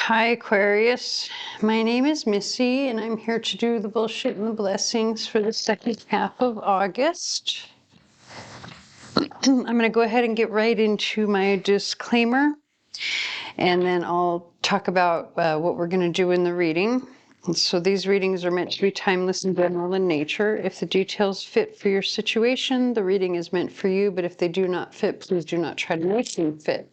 Hi, Aquarius. My name is Missy, and I'm here to do the bullshit and the blessings for the second half of August. I'm going to go ahead and get right into my disclaimer, and then I'll talk about what we're going to do in the reading. And so these readings are meant to be timeless and general in nature. If the details fit for your situation, the reading is meant for you, but if they do not fit, please do not try to make them fit.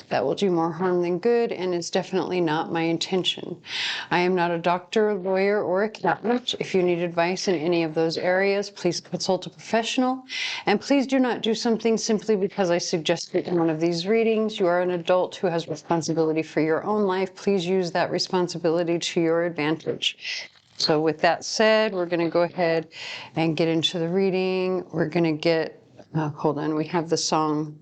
That will do more harm than good and is definitely not my intention. I am not a doctor, lawyer, or accountant. If you need advice in any of those areas, please consult a professional. And please do not do something simply because I suggest it in one of these readings. You are an adult who has responsibility for your own life. Please use that responsibility to your advantage. So with that said, we're going to go ahead and get into the reading. We're going to get, hold on, we have the song,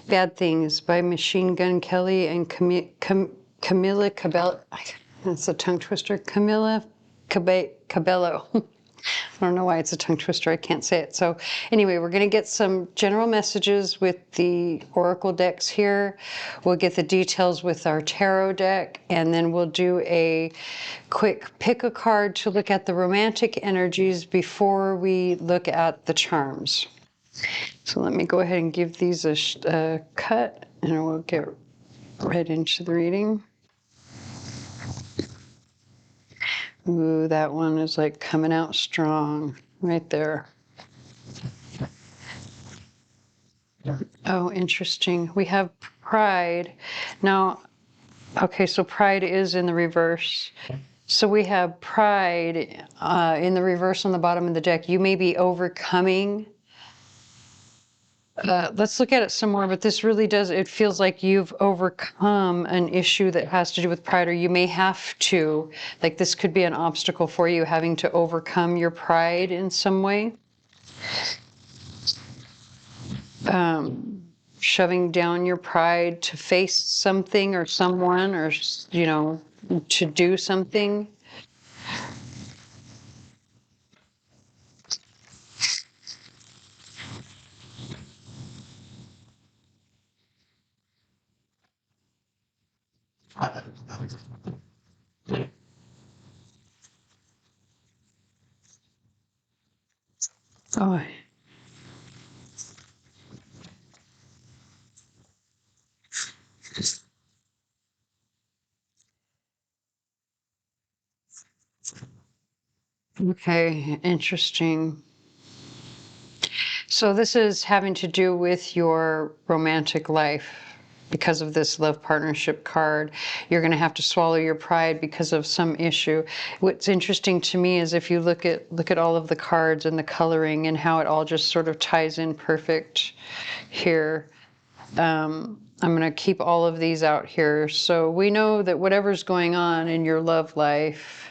Bad Things by Machine Gun Kelly and Camila Cabello. That's a tongue twister. Camila Cabello. I don't know why it's a tongue twister. I can't say it. So anyway, we're going to get some general messages with the oracle decks here. We'll get the details with our tarot deck, and then we'll do a quick pick a card to look at the romantic energies before we look at the charms. So let me go ahead and give these a cut, and we'll get right into the reading. Ooh, that one is like coming out strong right there. Oh, interesting. We have pride. Now, okay, so pride is in the reverse. So we have pride in the reverse on the bottom of the deck. You may be overcoming. Let's look at it some more, but this really does, it feels like you've overcome an issue that has to do with pride, or you may have to, like this could be an obstacle for you, having to overcome your pride in some way. Shoving down your pride to face something or someone, or, you know, to do something. Oh. Okay, interesting. So this is having to do with your romantic life. Because of this love partnership card, you're going to have to swallow your pride because of some issue. What's interesting to me is if you look at all of the cards and the coloring and how it all just sort of ties in perfect here. I'm going to keep all of these out here. So we know that whatever's going on in your love life.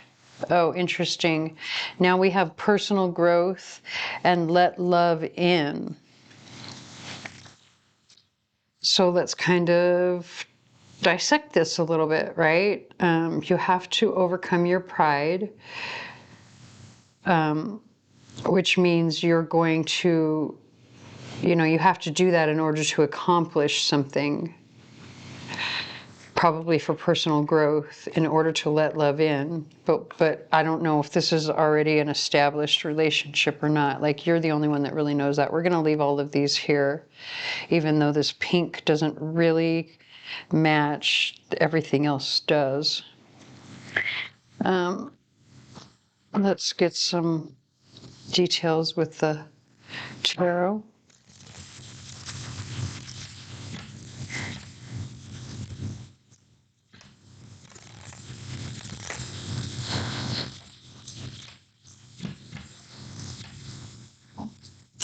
Oh, interesting. Now we have personal growth and let love in. So let's kind of dissect this a little bit, right? You have to overcome your pride, which means you're going to, you know, you have to do that in order to accomplish something, probably for personal growth, in order to let love in. But I don't know if this is already an established relationship or not. Like, you're the only one that really knows that. We're going to leave all of these here, even though this pink doesn't really match, everything else does. Let's get some details with the tarot.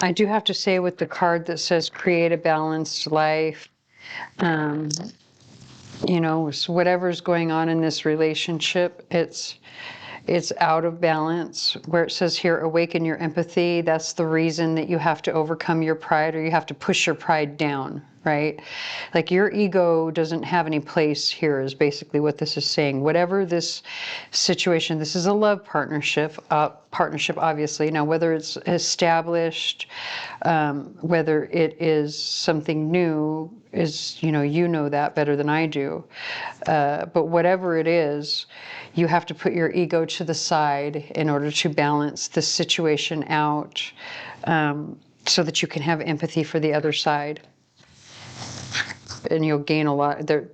I do have to say, with the card that says create a balanced life, you know, so whatever's going on in this relationship, it's out of balance. Where it says here, awaken your empathy, that's the reason that you have to overcome your pride, or you have to push your pride down, right? Like your ego doesn't have any place here is basically what this is saying. Whatever this situation, this is a love partnership, obviously. Now, whether it's established, whether it is something new, is, you know that better than I do. But whatever it is, you have to put your ego to the side in order to balance this situation out, so that you can have empathy for the other side. And you'll gain a lot there,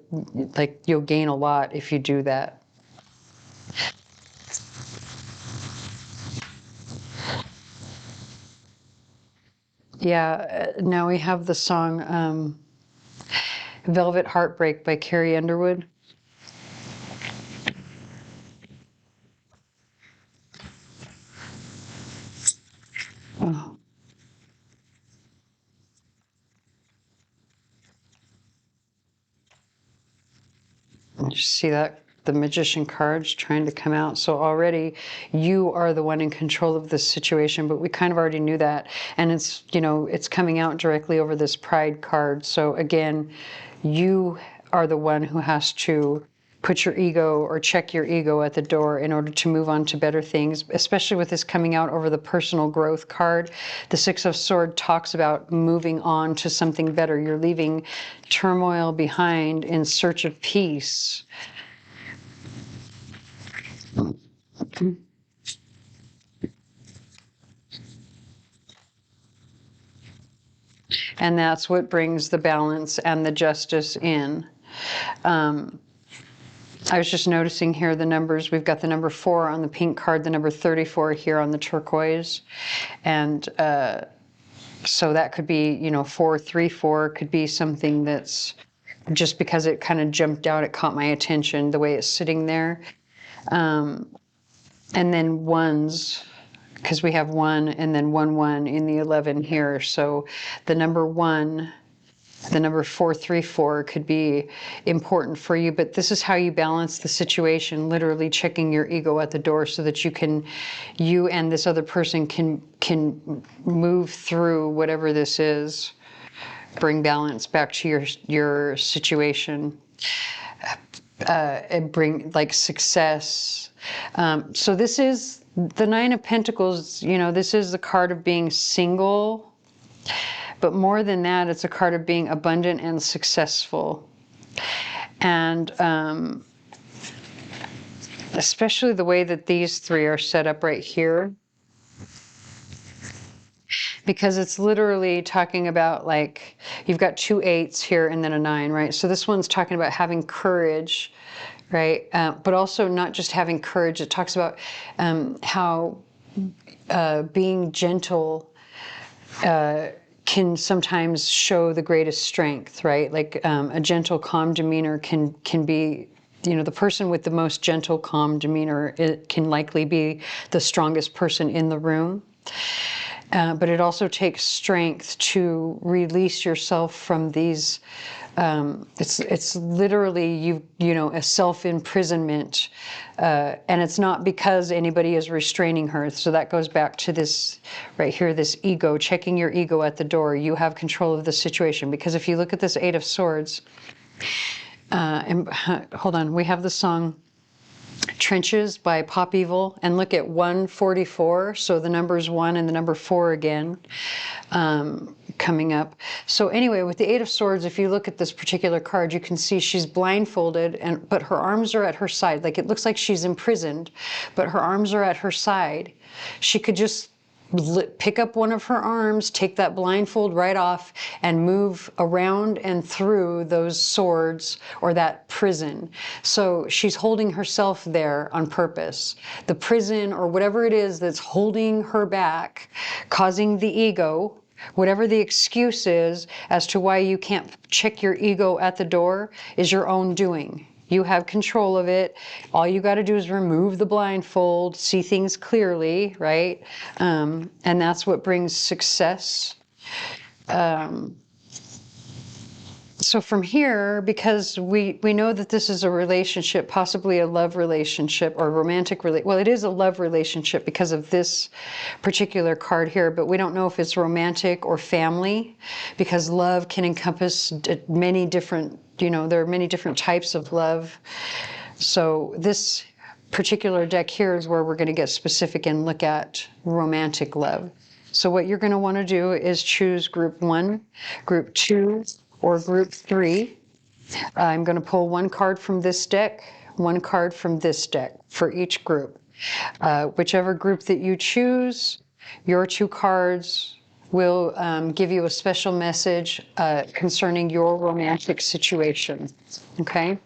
like you'll gain a lot if you do that. Yeah, now we have the song Velvet Heartbreak by Carrie Underwood. Oh. You see that? The Magician card's trying to come out. So already you are the one in control of this situation, but we kind of already knew that. And it's, it's coming out directly over this Pride card. So again, you are the one who has to put your ego or check your ego at the door in order to move on to better things, especially with this coming out over the personal growth card. The Six of Swords talks about moving on to something better. You're leaving turmoil behind in search of peace. And that's what brings the balance and the justice in. I was just noticing here the numbers. We've got the number 4 on the pink card, the number 34 here on the turquoise. And so that could be, 434 could be something that's just because it kind of jumped out, it caught my attention the way it's sitting there. And then ones, because we have 1 and then 1 1 in the 11 here. So the number 1, the number 434 could be important for you, but this is how you balance the situation, literally checking your ego at the door so that you and this other person can move through whatever this is, bring balance back to your situation, and bring like success. So this is the 9 of Pentacles, this is the card of being single. But more than that, it's a card of being abundant and successful. And especially the way that these 3 are set up right here. Because it's literally talking about, like, you've got 2 8s here and then a 9, right? So this one's talking about having courage, right? But also not just having courage. It talks about how being gentle can sometimes show the greatest strength, right? Like a gentle, calm demeanor can be, the person with the most gentle, calm demeanor, it can likely be the strongest person in the room. But it also takes strength to release yourself from these. It's literally a self-imprisonment, and it's not because anybody is restraining her. So that goes back to this right here, this ego, checking your ego at the door. You have control of the situation, because if you look at this 8 of Swords, and hold on, we have the song Trenches by Pop Evil, and look at 144, so the numbers 1 and the number 4 again, coming up. So anyway, with the 8 of Swords, if you look at this particular card, you can see she's blindfolded, but her arms are at her side. Like, it looks like she's imprisoned, but her arms are at her side. She could just pick up one of her arms, take that blindfold right off, and move around and through those swords or that prison. So she's holding herself there on purpose. The prison or whatever it is that's holding her back, causing the ego, whatever the excuse is as to why you can't check your ego at the door, is your own doing. You have control of it. All you got to do is remove the blindfold, see things clearly, right? And that's what brings success. So from here, because we know that this is a relationship, possibly a love relationship or romantic well, it is a love relationship because of this particular card here, but we don't know if it's romantic or family, because love can encompass many different, there are many different types of love. So this particular deck here is where we're going to get specific and look at romantic love. So what you're going to want to do is choose group 1, group 2, or group 3. I'm going to pull one card from this deck, one card from this deck for each group. Whichever group that you choose, your 2 cards will give you a special message concerning your romantic situation. Okay?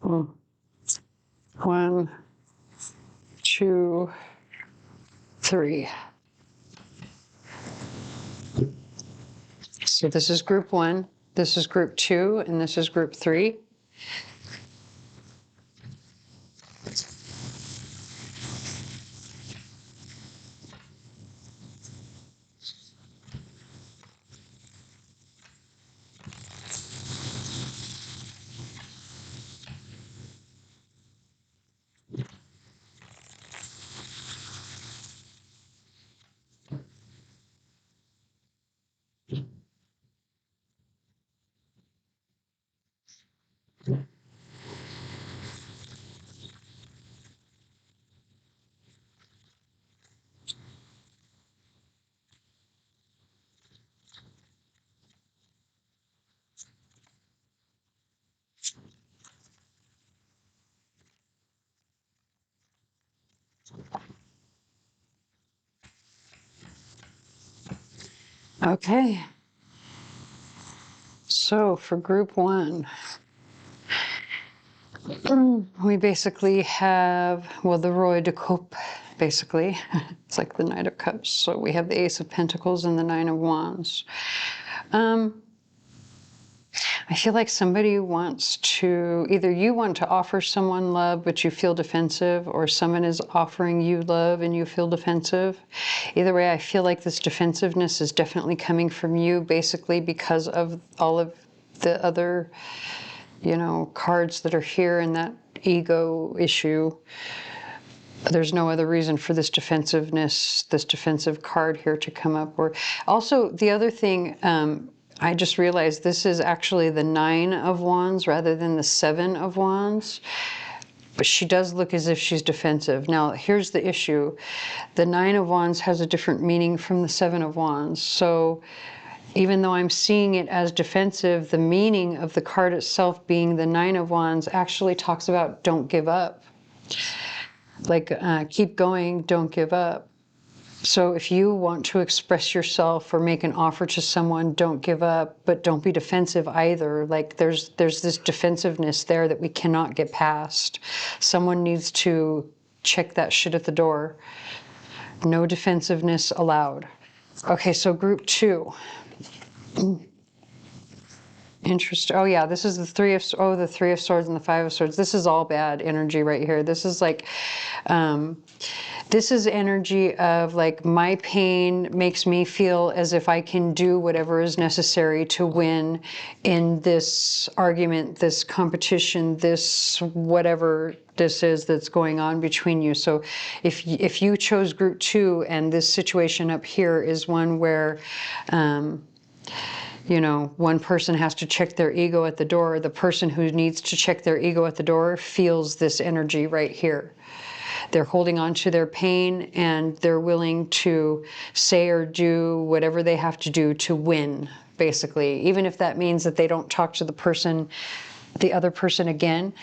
Mm. 1, 2, 3. So this is group 1, this is group 2, and this is group 3. Okay. So for group 1, we basically have, well, the Roi de Coupe, basically. It's like the Knight of Cups. So we have the Ace of Pentacles and the Nine of Wands. I feel like somebody wants to, either you want to offer someone love, but you feel defensive, or someone is offering you love and you feel defensive. Either way, I feel like this defensiveness is definitely coming from you, basically because of all of the other, cards that are here in that ego issue. There's no other reason for this defensiveness, this defensive card here to come up. Or also the other thing, I just realized this is actually the 9 of Wands rather than the 7 of Wands. But she does look as if she's defensive. Now, here's the issue. The 9 of Wands has a different meaning from the 7 of Wands. So even though I'm seeing it as defensive, the meaning of the card itself being the 9 of Wands actually talks about don't give up. Like, keep going, don't give up. So if you want to express yourself or make an offer to someone, don't give up, but don't be defensive either. Like there's this defensiveness there that we cannot get past. Someone needs to check that shit at the door. No defensiveness allowed. Okay, so group 2. Interesting. Oh yeah, this is the 3 of, the 3 of Swords and the 5 of Swords. This is all bad energy right here. This is like, this is energy of like my pain makes me feel as if I can do whatever is necessary to win in this argument, this competition, this whatever this is that's going on between you. So if you chose group 2 and this situation up here is one where, one person has to check their ego at the door, the person who needs to check their ego at the door feels this energy right here. They're holding on to their pain and they're willing to say or do whatever they have to do to win, basically. Even if that means that they don't talk to the other person again.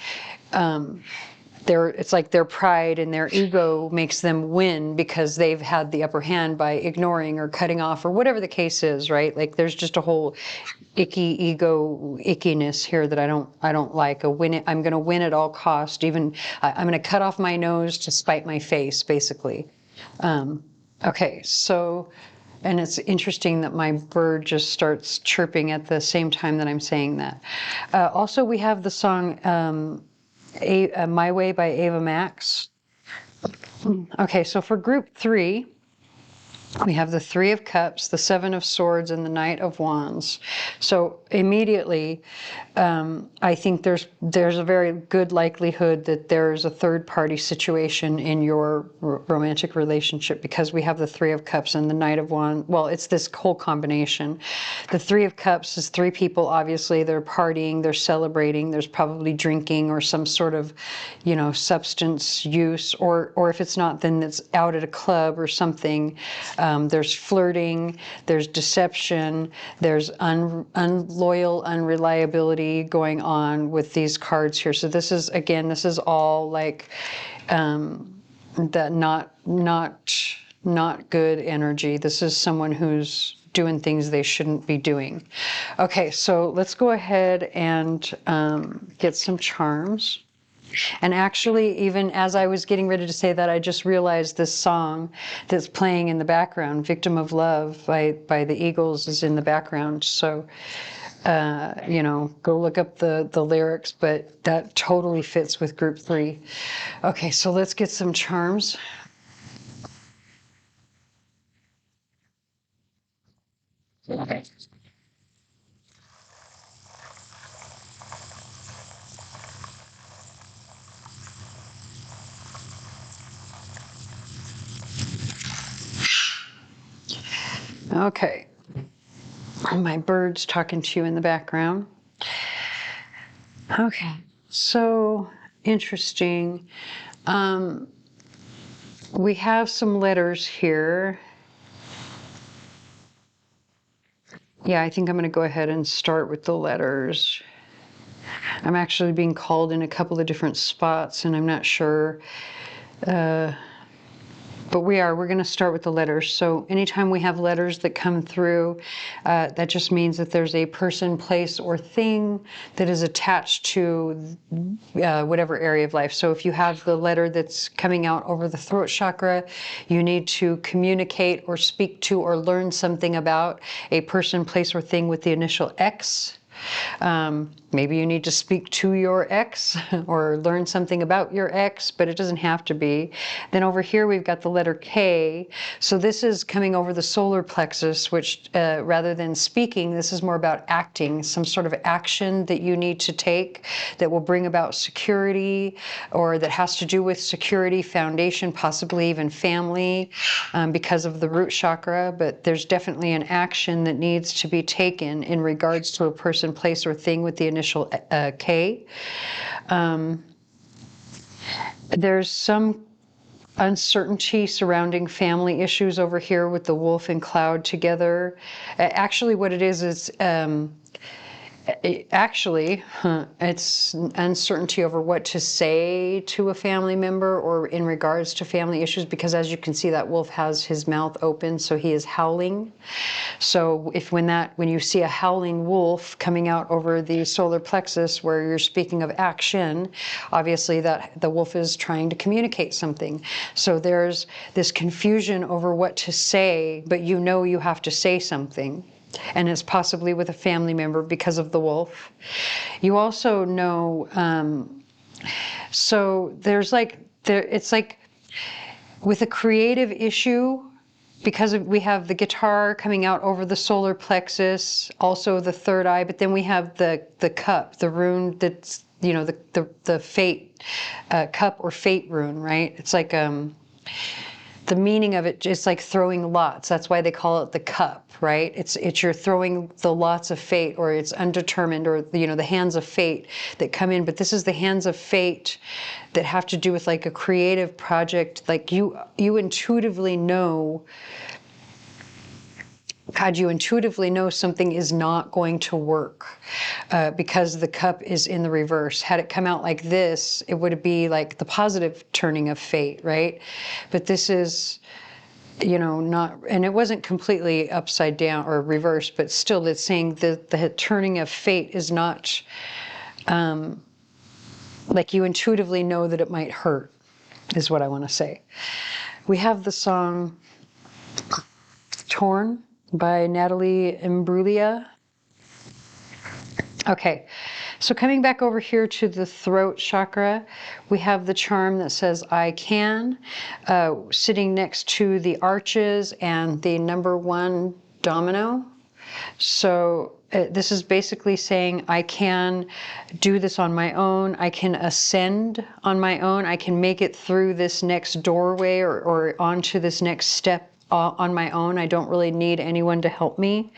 it's like their pride and their ego makes them win because they've had the upper hand by ignoring or cutting off or whatever the case is, right? Like there's just a whole ickiness here that I don't like. I'm going to win at all cost. Even I'm going to cut off my nose to spite my face, basically. Okay, so, and it's interesting that my bird just starts chirping at the same time that I'm saying that. Also, we have the song My Way by Ava Max. Okay, so for group 3, we have the 3 of Cups, the 7 of Swords, and the Knight of Wands. So immediately, I think there's a very good likelihood that there's a third-party situation in your romantic relationship because we have the 3 of Cups and the Knight of Wands. Well, it's this whole combination. The 3 of Cups is 3 people, obviously. They're partying, they're celebrating, there's probably drinking or some sort of, substance use. Or if it's not, then it's out at a club or something. There's flirting, there's deception, there's unloyal unreliability going on with these cards here. So this is all like that not good energy. This is someone who's doing things they shouldn't be doing. Okay, so let's go ahead and get some charms. And actually, even as I was getting ready to say that, I just realized this song that's playing in the background, Victim of Love by the Eagles, is in the background. So, go look up the lyrics, but that totally fits with group 3. Okay, so let's get some charms. Okay. Okay, my bird's talking to you in the background. Okay, so interesting. We have some letters here. Yeah, I think I'm going to go ahead and start with the letters. I'm actually being called in a couple of different spots, and I'm not sure. But we're going to start with the letters. So anytime we have letters that come through, that just means that there's a person, place, or thing that is attached to whatever area of life. So if you have the letter that's coming out over the throat chakra, you need to communicate or speak to or learn something about a person, place, or thing with the initial X. Maybe you need to speak to your ex or learn something about your ex, but it doesn't have to be. Then over here we've got the letter K. So this is coming over the solar plexus, which rather than speaking, this is more about acting, some sort of action that you need to take that will bring about security, or that has to do with security, foundation, possibly even family, because of the root chakra. But there's definitely an action that needs to be taken in regards to a person, place, or thing with the initial K. There's some uncertainty surrounding family issues over here with the wolf and cloud together. Actually, what it is it's uncertainty over what to say to a family member or in regards to family issues, because as you can see, that wolf has his mouth open, so he is howling. So when you see a howling wolf coming out over the solar plexus where you're speaking of action, obviously that the wolf is trying to communicate something. So there's this confusion over what to say, but you know you have to say something. And it's possibly with a family member because of the wolf. You also know, so it's like with a creative issue, because we have the guitar coming out over the solar plexus, also the third eye, but then we have the cup, the rune that's, the fate, cup or fate rune, right? It's like, the meaning of it is like throwing lots. That's why they call it the cup, right? It's you're throwing the lots of fate, or it's undetermined, or the hands of fate that come in. But this is the hands of fate that have to do with like a creative project. Like you intuitively know. God, you intuitively know something is not going to work. because the cup is in the reverse. Had it come out like this, it would be like the positive turning of fate, right? But this is, you know, not, and it wasn't completely upside down or reversed, but still it's saying that the turning of fate is not like you intuitively know that it might hurt, is what I want to say. We have the song Torn by Natalie Imbruglia. Okay, so coming back over here to the throat chakra, we have the charm that says I can, sitting next to the arches and the number 1 domino. So this is basically saying I can do this on my own. I can ascend on my own. I can make it through this next doorway or onto this next step on my own. I don't really need anyone to help me.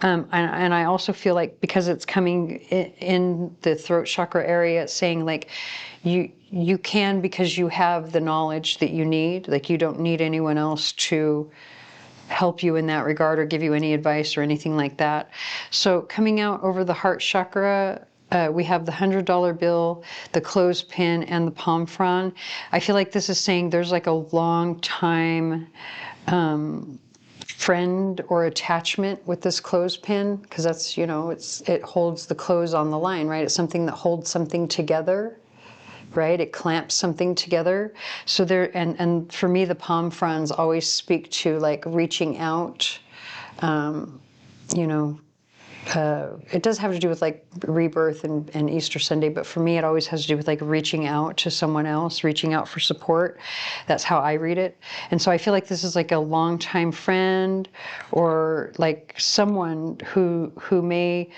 And I also feel like because it's coming in the throat chakra area, it's saying like you can because you have the knowledge that you need. Like you don't need anyone else to help you in that regard or give you any advice or anything like that. So coming out over the heart chakra, we have the $100 bill, the clothespin, and the palm frond. I feel like this is saying there's like a long time friend or attachment with this clothespin, because that's, you know, it holds the clothes on the line, right? It's something that holds something together, right? It clamps something together. So there, and for me, the palm fronds always speak to like reaching out, you know, it does have to do with like rebirth and Easter Sunday, but for me, it always has to do with like reaching out to someone else, reaching out for support. That's how I read it. And so I feel like this is like a longtime friend or like someone who may,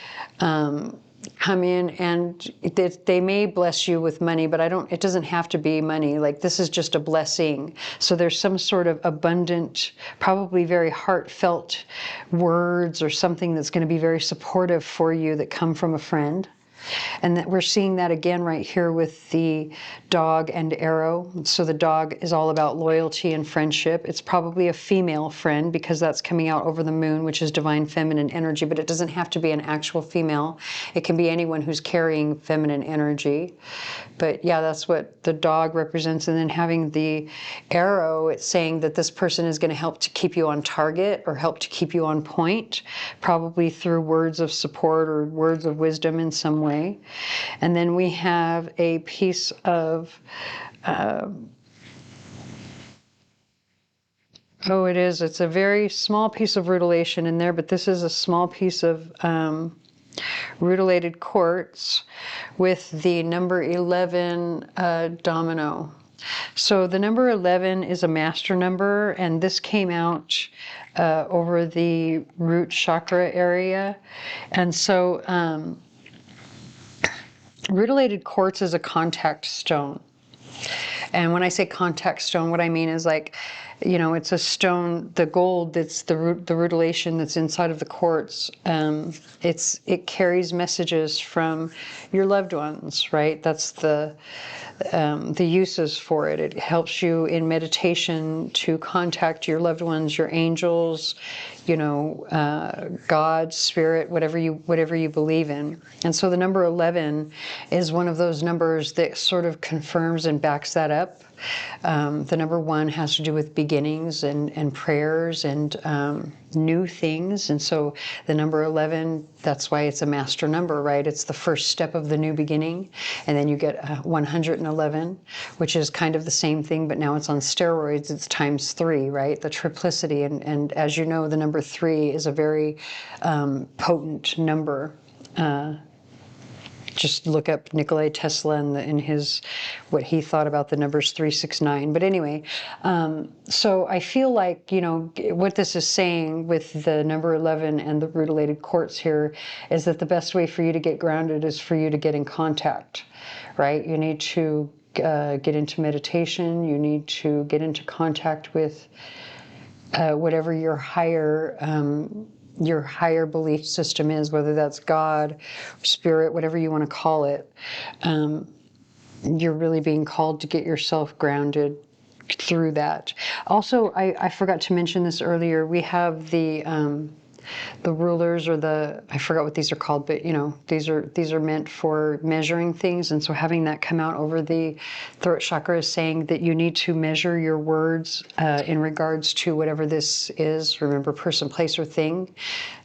come in and they may bless you with money, but it doesn't have to be money. Like this is just a blessing. So there's some sort of abundant, probably very heartfelt words or something that's going to be very supportive for you that come from a friend. And that we're seeing that again right here with the dog and arrow. So the dog is all about loyalty and friendship. It's probably a female friend because that's coming out over the moon, which is divine feminine energy, but it doesn't have to be an actual female. It can be anyone who's carrying feminine energy. But yeah, that's what the dog represents. And then having the arrow, it's saying that this person is going to help to keep you on target or help to keep you on point, probably through words of support or words of wisdom in some way. And then we have a piece of, it's a very small piece of rutilation in there, but this is a small piece of rutilated quartz with the number 11 domino. So the number 11 is a master number, and this came out over the root chakra area. And so rutilated quartz is a contact stone. And when I say contact stone, what I mean is like, you know, it's a stone, the gold that's the rutilation that's inside of the quartz. It carries messages from your loved ones, right? That's the uses for it. It helps you in meditation to contact your loved ones, your angels, you know, God, spirit, whatever you believe in. And so the number 11 is one of those numbers that sort of confirms and backs that up. The number 1 has to do with beginnings and prayers and new things. And so the number 11, that's why it's a master number, right? It's the first step of the new beginning. And then you get 111, which is kind of the same thing, but now it's on steroids. It's times 3, right? The triplicity. And as you know, the number 3 is a very potent number. Just look up Nikola Tesla and his, what he thought about the numbers 369. But anyway, so I feel like, you know, what this is saying with the number 11 and the rutilated quartz here is that the best way for you to get grounded is for you to get in contact, right? You need to get into meditation. You need to get into contact with whatever your higher belief system is, whether that's God, spirit, whatever you want to call it. You're really being called to get yourself grounded through that. Also, I forgot to mention this earlier. We have the the rulers, or the, I forgot what these are called, but you know, these are meant for measuring things. And so having that come out over the throat chakra is saying that you need to measure your words in regards to whatever this is. Remember, person, place, or thing.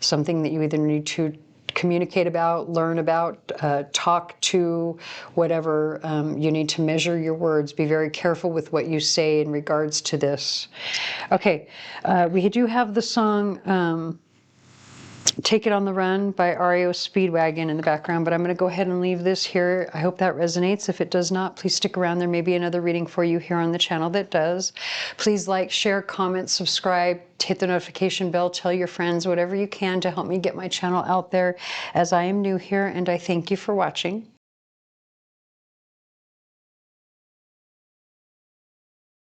Something that you either need to communicate about, learn about, talk to, whatever. You need to measure your words. Be very careful with what you say in regards to this. Okay, we do have the song Take It on the Run by REO Speedwagon in the background, but I'm going to go ahead and leave this here. I hope that resonates. If it does not, please stick around. There may be another reading for you here on the channel that does. Please like, share, comment, subscribe, hit the notification bell, tell your friends, whatever you can to help me get my channel out there, as I am new here, and I thank you for watching.